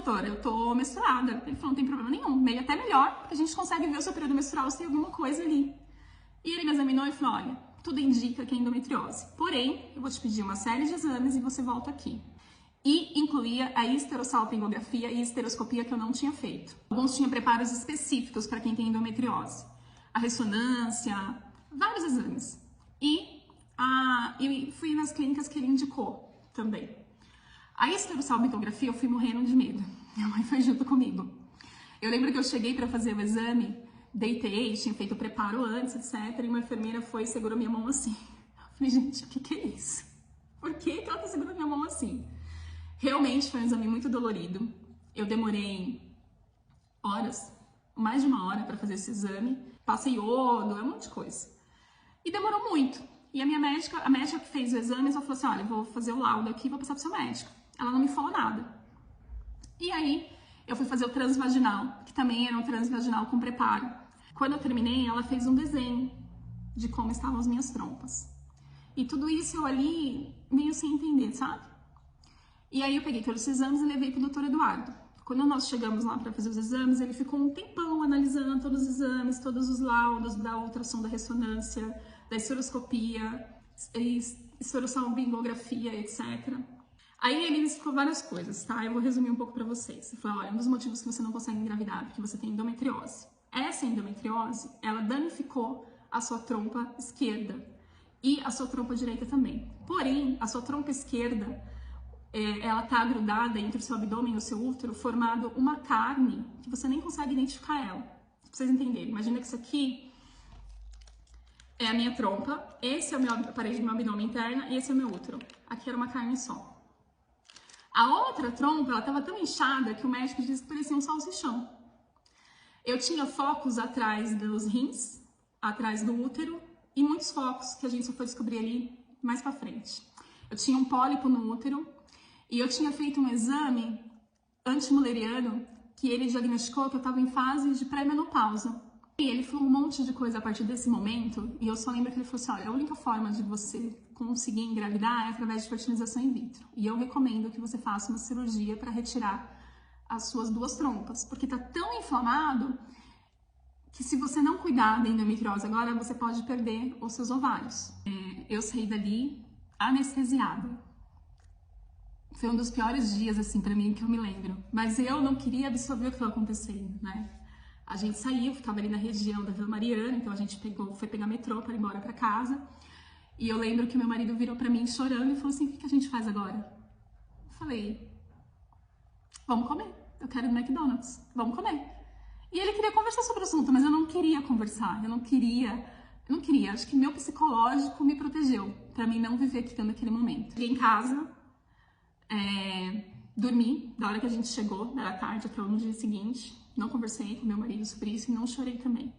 doutor, eu tô menstruada. Ele falou, não tem problema nenhum, meio até melhor, porque a gente consegue ver o seu período menstrual se tem alguma coisa ali. E ele me examinou e falou, olha, tudo indica que é endometriose. Porém, eu vou te pedir uma série de exames e você volta aqui. E incluía a histerosalpingografia e esteroscopia que eu não tinha feito. Alguns tinham preparos específicos para quem tem endometriose. A ressonância, vários exames. E eu fui nas clínicas que ele indicou também. A histerosalpingografia eu fui morrendo de medo. Minha mãe foi junto comigo. Eu lembro que eu cheguei para fazer o exame, deitei, tinha feito o preparo antes, etc. E uma enfermeira foi e segurou minha mão assim. Eu falei, gente, o que é isso? Por que ela tá segurando minha mão assim? Realmente foi um exame muito dolorido. Eu demorei horas, mais de uma hora para fazer esse exame. Passei iodo, um monte de coisa. E demorou muito. E a médica que fez o exame, só falou assim, olha, eu vou fazer o laudo aqui e vou passar pro seu médico. Ela não me falou nada. E aí, eu fui fazer o transvaginal, que também era um transvaginal com preparo. Quando eu terminei, ela fez um desenho de como estavam as minhas trompas. E tudo isso eu ali, meio sem entender, sabe? E aí eu peguei todos os exames e levei pro doutor Eduardo. Quando nós chegamos lá para fazer os exames, ele ficou um tempão analisando todos os exames, todos os laudos da ultrassom, da ressonância, da esteroscopia, esterossalpingografia, etc. Aí ele me explicou várias coisas, tá? Eu vou resumir um pouco para vocês. Ele falou, olha, um dos motivos que você não consegue engravidar é porque você tem endometriose. Essa endometriose, ela danificou a sua trompa esquerda e a sua trompa direita também. Porém, a sua trompa esquerda, ela tá grudada entre o seu abdômen e o seu útero, formado uma carne que você nem consegue identificar ela. Pra vocês entenderem, imagina que isso aqui é a minha trompa, esse é a parede do meu abdômen interna e esse é o meu útero. Aqui era uma carne só. A outra trompa, ela tava tão inchada que o médico disse que parecia um salsichão. Eu tinha focos atrás dos rins, atrás do útero e muitos focos que a gente só foi descobrir ali mais pra frente. Eu tinha um pólipo no útero e eu tinha feito um exame antimuleriano que ele diagnosticou que eu estava em fase de pré-menopausa. E ele falou um monte de coisa a partir desse momento e eu só lembro que ele falou assim, olha, a única forma de você conseguir engravidar é através de fertilização in vitro. E eu recomendo que você faça uma cirurgia para retirar as suas duas trompas, porque tá tão inflamado que se você não cuidar da endometriose agora, você pode perder os seus ovários. Eu saí dali anestesiada. Foi um dos piores dias, assim, pra mim, que eu me lembro. Mas eu não queria absorver o que estava acontecendo, né? A gente saiu, ficava ali na região da Vila Mariana, então a gente foi pegar metrô para ir embora pra casa. E eu lembro que meu marido virou pra mim chorando e falou assim, o que a gente faz agora? Eu falei, vamos comer, eu quero ir no McDonald's, vamos comer. E ele queria conversar sobre o assunto, mas eu não queria conversar, eu não queria, acho que meu psicológico me protegeu, pra mim não viver aquilo naquele momento. Cheguei em casa, dormi, da hora que a gente chegou, era tarde até o dia seguinte, não conversei com meu marido sobre isso e não chorei também.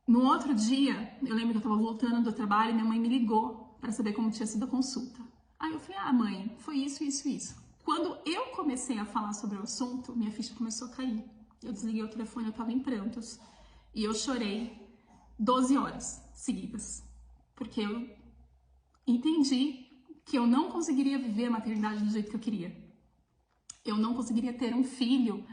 No outro dia, eu lembro que eu tava voltando do trabalho e minha mãe me ligou para saber como tinha sido a consulta. Aí eu falei, mãe, foi isso, isso, isso. Quando eu comecei a falar sobre o assunto, minha ficha começou a cair. Eu desliguei o telefone, eu tava em prantos. E eu chorei 12 horas seguidas. Porque eu entendi que eu não conseguiria viver a maternidade do jeito que eu queria. Eu não conseguiria ter um filho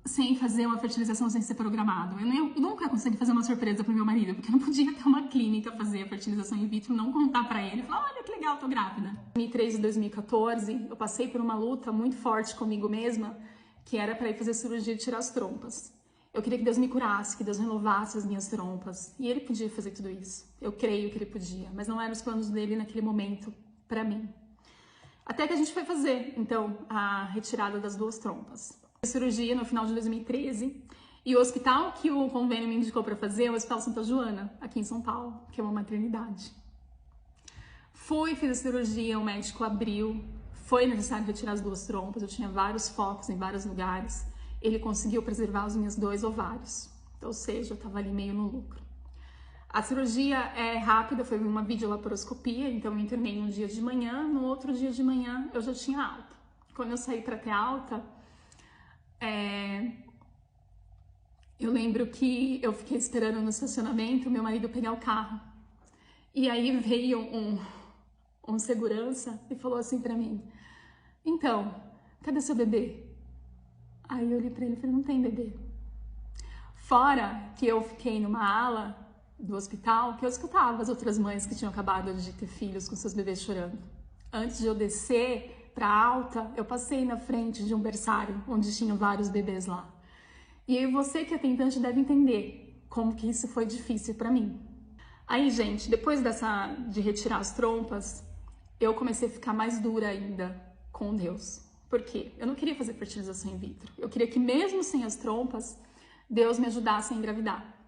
sem fazer uma fertilização sem ser programado. Eu nunca consegui fazer uma surpresa pro meu marido, porque eu não podia ter uma clínica fazer a fertilização in vitro, não contar pra ele, falar, olha que legal, tô grávida. Em 2013 e 2014, eu passei por uma luta muito forte comigo mesma, que era pra ir fazer cirurgia de tirar as trompas. Eu queria que Deus me curasse, que Deus renovasse as minhas trompas, e ele podia fazer tudo isso. Eu creio que ele podia, mas não eram os planos dele naquele momento pra mim. Até que a gente foi fazer, então, a retirada das duas trompas. Cirurgia no final de 2013 e o hospital que o convênio me indicou para fazer é o Hospital Santa Joana, aqui em São Paulo, que é uma maternidade. Fiz a cirurgia, o médico abriu, foi necessário retirar as duas trompas, eu tinha vários focos em vários lugares, ele conseguiu preservar os meus 2 ovários, ou seja, eu estava ali meio no lucro. A cirurgia é rápida, foi uma videolaparoscopia, então eu internei um dia de manhã, no outro dia de manhã eu já tinha alta. Quando eu saí para ter alta, eu lembro que eu fiquei esperando no estacionamento meu marido pegar o carro. E aí veio um segurança e falou assim pra mim, então, cadê seu bebê? Aí eu olhei pra ele e falei, não tem bebê. Fora que eu fiquei numa ala do hospital, que eu escutava as outras mães que tinham acabado de ter filhos com seus bebês chorando. Antes de eu descer pra alta, eu passei na frente de um berçário, onde tinham vários bebês lá. E aí você que é tentante deve entender como que isso foi difícil pra mim. Aí, gente, depois de retirar as trompas, eu comecei a ficar mais dura ainda com Deus. Por quê? Eu não queria fazer fertilização in vitro. Eu queria que mesmo sem as trompas, Deus me ajudasse a engravidar.